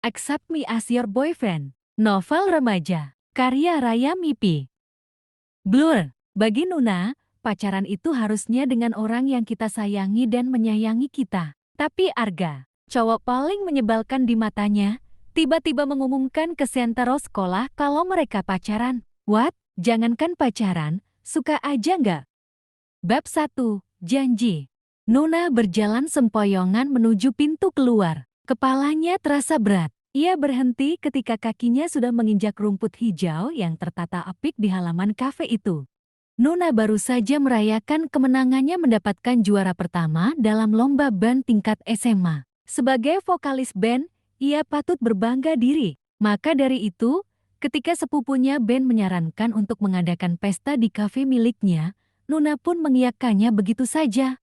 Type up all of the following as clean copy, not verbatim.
Accept Me as Your Boyfriend, novel remaja, karya Raya Mipi. Blur, bagi Nuna, pacaran itu harusnya dengan orang yang kita sayangi dan menyayangi kita. Tapi Arga, cowok paling menyebalkan di matanya, tiba-tiba mengumumkan ke sentero sekolah kalau mereka pacaran. What? Jangankan pacaran, suka aja nggak? Bab 1, Janji. Nuna berjalan sempoyongan menuju pintu keluar. Kepalanya terasa berat. Ia berhenti ketika kakinya sudah menginjak rumput hijau yang tertata apik di halaman kafe itu. Nuna baru saja merayakan kemenangannya mendapatkan juara pertama dalam lomba band tingkat SMA. Sebagai vokalis band, ia patut berbangga diri. Maka dari itu, ketika sepupunya band menyarankan untuk mengadakan pesta di kafe miliknya, Nuna pun mengiyakannya begitu saja.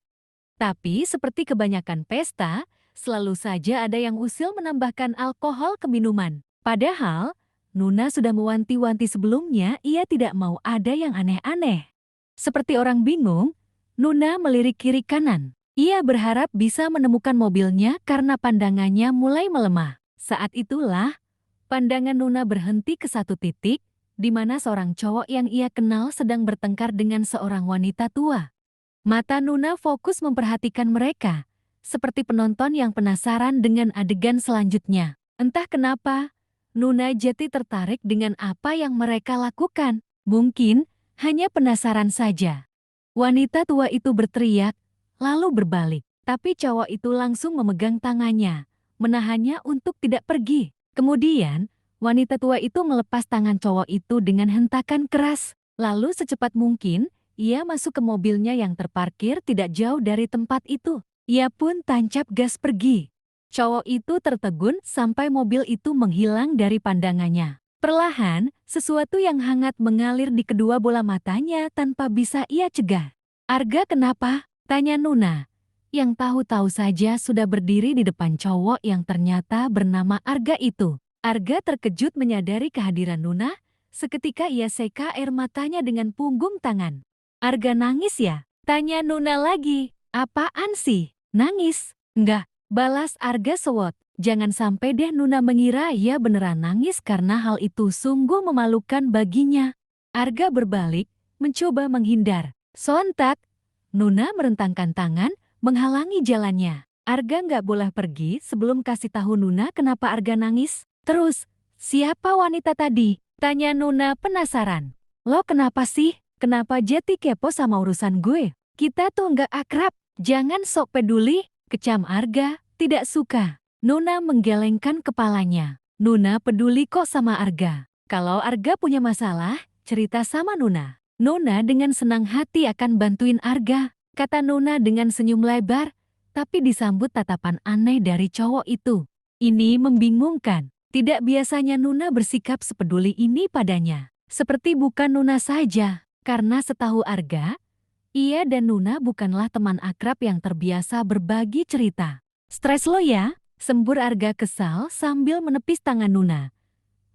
Tapi seperti kebanyakan pesta, selalu saja ada yang usil menambahkan alkohol ke minuman. Padahal, Nuna sudah mewanti-wanti sebelumnya ia tidak mau ada yang aneh-aneh. Seperti orang bingung, Nuna melirik kiri kanan. Ia berharap bisa menemukan mobilnya karena pandangannya mulai melemah. Saat itulah, pandangan Nuna berhenti ke satu titik, di mana seorang cowok yang ia kenal sedang bertengkar dengan seorang wanita tua. Mata Nuna fokus memperhatikan mereka, seperti penonton yang penasaran dengan adegan selanjutnya. Entah kenapa, Nuna jadi tertarik dengan apa yang mereka lakukan. Mungkin hanya penasaran saja. Wanita tua itu berteriak, lalu berbalik. Tapi cowok itu langsung memegang tangannya, menahannya untuk tidak pergi. Kemudian, wanita tua itu melepas tangan cowok itu dengan hentakan keras. Lalu secepat mungkin, ia masuk ke mobilnya yang terparkir tidak jauh dari tempat itu. Ia pun tancap gas pergi. Cowok itu tertegun sampai mobil itu menghilang dari pandangannya. Perlahan, sesuatu yang hangat mengalir di kedua bola matanya tanpa bisa ia cegah. Arga kenapa? Tanya Nuna, yang tahu-tahu saja sudah berdiri di depan cowok yang ternyata bernama Arga itu. Arga terkejut menyadari kehadiran Nuna, seketika ia seka air matanya dengan punggung tangan. Arga nangis ya? Tanya Nuna lagi. Apaan sih? Nangis? Enggak, balas Arga sewot. Jangan sampai deh Nuna mengira ia beneran nangis karena hal itu sungguh memalukan baginya. Arga berbalik, mencoba menghindar. Sontak, Nuna merentangkan tangan, menghalangi jalannya. Arga nggak boleh pergi sebelum kasih tahu Nuna kenapa Arga nangis. Terus, siapa wanita tadi? Tanya Nuna penasaran. Lo kenapa sih? Kenapa jadi kepo sama urusan gue? Kita tuh nggak akrab. Jangan sok peduli, kecam Arga, tidak suka. Nuna menggelengkan kepalanya. Nuna peduli kok sama Arga. Kalau Arga punya masalah, cerita sama Nuna. Nuna dengan senang hati akan bantuin Arga, kata Nuna dengan senyum lebar, tapi disambut tatapan aneh dari cowok itu. Ini membingungkan. Tidak biasanya Nuna bersikap sepeduli ini padanya. Seperti bukan Nuna saja. Karena setahu Arga, ia dan Nuna bukanlah teman akrab yang terbiasa berbagi cerita. Stres lo ya? Sembur Arga kesal sambil menepis tangan Nuna.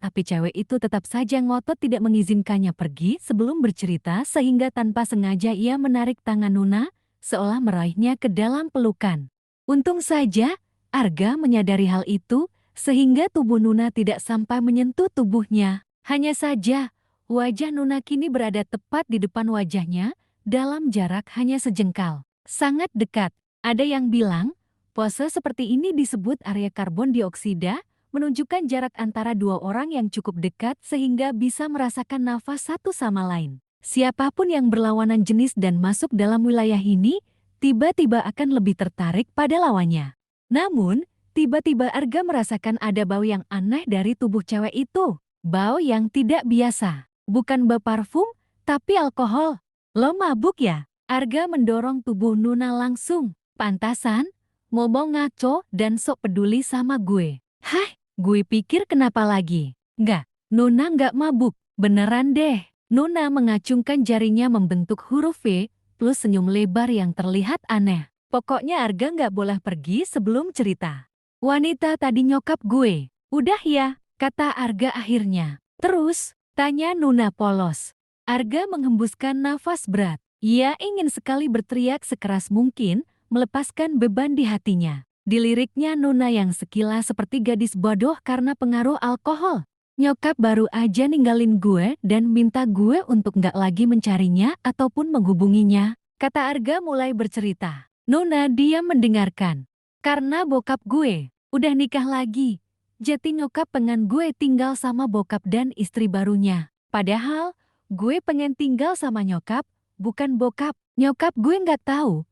Tapi cewek itu tetap saja ngotot tidak mengizinkannya pergi sebelum bercerita sehingga tanpa sengaja ia menarik tangan Nuna, seolah meraihnya ke dalam pelukan. Untung saja, Arga menyadari hal itu, sehingga tubuh Nuna tidak sampai menyentuh tubuhnya. Hanya saja, wajah Nuna kini berada tepat di depan wajahnya, dalam jarak hanya sejengkal. Sangat dekat. Ada yang bilang, pose seperti ini disebut area karbon dioksida, menunjukkan jarak antara dua orang yang cukup dekat sehingga bisa merasakan nafas satu sama lain. Siapapun yang berlawanan jenis dan masuk dalam wilayah ini, tiba-tiba akan lebih tertarik pada lawannya. Namun, tiba-tiba Arga merasakan ada bau yang aneh dari tubuh cewek itu. Bau yang tidak biasa. Bukan bau parfum, tapi alkohol. Lo mabuk ya? Arga mendorong tubuh Nuna langsung. Pantasan, ngomong ngaco dan sok peduli sama gue. Hah, gue pikir kenapa lagi? Nggak, Nuna nggak mabuk. Beneran deh. Nuna mengacungkan jarinya membentuk huruf V plus senyum lebar yang terlihat aneh. Pokoknya Arga nggak boleh pergi sebelum cerita. Wanita tadi nyokap gue. Udah ya, kata Arga akhirnya. Terus, tanya Nuna polos. Arga menghembuskan nafas berat. Ia ingin sekali berteriak sekeras mungkin, melepaskan beban di hatinya. Diliriknya Nuna yang sekilas seperti gadis bodoh karena pengaruh alkohol. Nyokap baru aja ninggalin gue dan minta gue untuk nggak lagi mencarinya ataupun menghubunginya, kata Arga mulai bercerita. Nuna diam mendengarkan. Karena bokap gue udah nikah lagi. Jadi nyokap pengen gue tinggal sama bokap dan istri barunya. Padahal gue pengen tinggal sama nyokap, bukan bokap. Nyokap gue nggak tahu.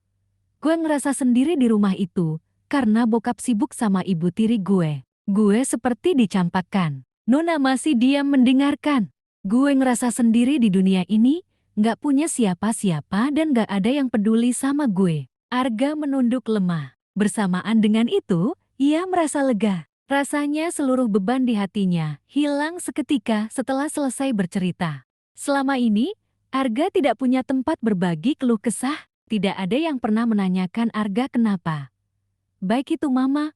Gue ngerasa sendiri di rumah itu karena bokap sibuk sama ibu tiri gue. Gue seperti dicampakkan. Nuna masih diam mendengarkan. Gue ngerasa sendiri di dunia ini, nggak punya siapa-siapa dan nggak ada yang peduli sama gue. Arga menunduk lemah. Bersamaan dengan itu, ia merasa lega. Rasanya seluruh beban di hatinya hilang seketika setelah selesai bercerita. Selama ini, Arga tidak punya tempat berbagi keluh kesah. Tidak ada yang pernah menanyakan Arga kenapa. Baik itu mama,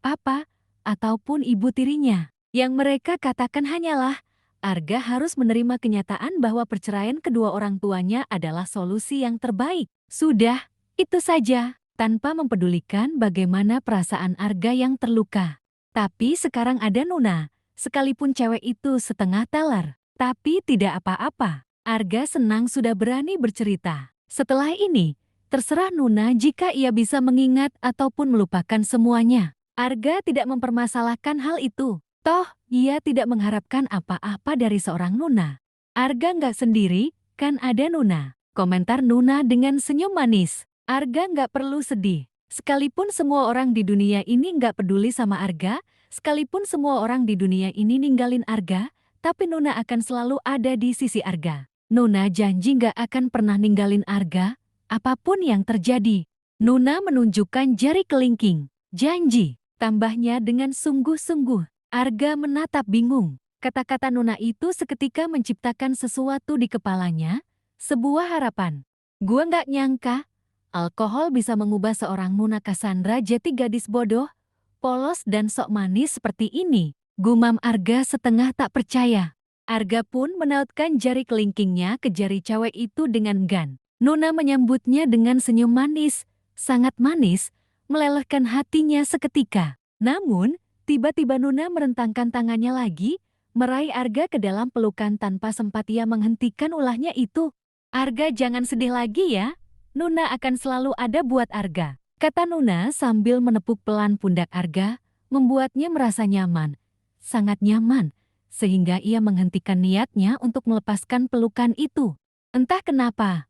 papa, ataupun ibu tirinya. Yang mereka katakan hanyalah, Arga harus menerima kenyataan bahwa perceraian kedua orang tuanya adalah solusi yang terbaik. Sudah, itu saja, tanpa mempedulikan bagaimana perasaan Arga yang terluka. Tapi sekarang ada Nuna, sekalipun cewek itu setengah teler, tapi tidak apa-apa. Arga senang sudah berani bercerita. Setelah ini, terserah Nuna jika ia bisa mengingat ataupun melupakan semuanya. Arga tidak mempermasalahkan hal itu. Toh, ia tidak mengharapkan apa-apa dari seorang Nuna. Arga nggak sendiri, kan ada Nuna. Komentar Nuna dengan senyum manis. Arga nggak perlu sedih. Sekalipun semua orang di dunia ini nggak peduli sama Arga, sekalipun semua orang di dunia ini ninggalin Arga, tapi Nuna akan selalu ada di sisi Arga. Nuna janji nggak akan pernah ninggalin Arga, apapun yang terjadi. Nuna menunjukkan jari kelingking. Janji, tambahnya dengan sungguh-sungguh. Arga menatap bingung. Kata-kata Nuna itu seketika menciptakan sesuatu di kepalanya, sebuah harapan. Gua nggak nyangka, alkohol bisa mengubah seorang Nuna Cassandra jadi gadis bodoh, polos dan sok manis seperti ini. Gumam Arga setengah tak percaya. Arga pun menautkan jari kelingkingnya ke jari cewek itu dengan enggan. Nuna menyambutnya dengan senyum manis, sangat manis, melelehkan hatinya seketika. Namun, tiba-tiba Nuna merentangkan tangannya lagi, meraih Arga ke dalam pelukan tanpa sempat ia menghentikan ulahnya itu. Arga jangan sedih lagi ya, Nuna akan selalu ada buat Arga. Kata Nuna sambil menepuk pelan pundak Arga, membuatnya merasa nyaman, sangat nyaman. Sehingga ia menghentikan niatnya untuk melepaskan pelukan itu. Entah kenapa,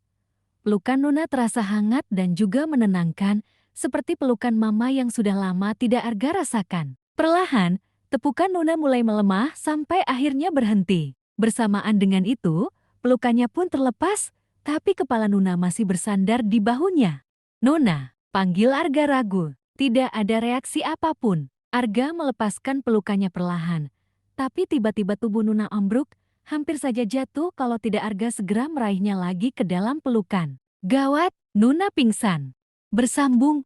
pelukan Nuna terasa hangat dan juga menenangkan, seperti pelukan mama yang sudah lama tidak Arga rasakan. Perlahan, tepukan Nuna mulai melemah sampai akhirnya berhenti. Bersamaan dengan itu, pelukannya pun terlepas, tapi kepala Nuna masih bersandar di bahunya. Nuna, panggil Arga ragu. Tidak ada reaksi apapun. Arga melepaskan pelukannya perlahan. Tapi tiba-tiba tubuh Nuna ambruk, hampir saja jatuh kalau tidak Arga segera meraihnya lagi ke dalam pelukan. Gawat, Nuna pingsan. Bersambung,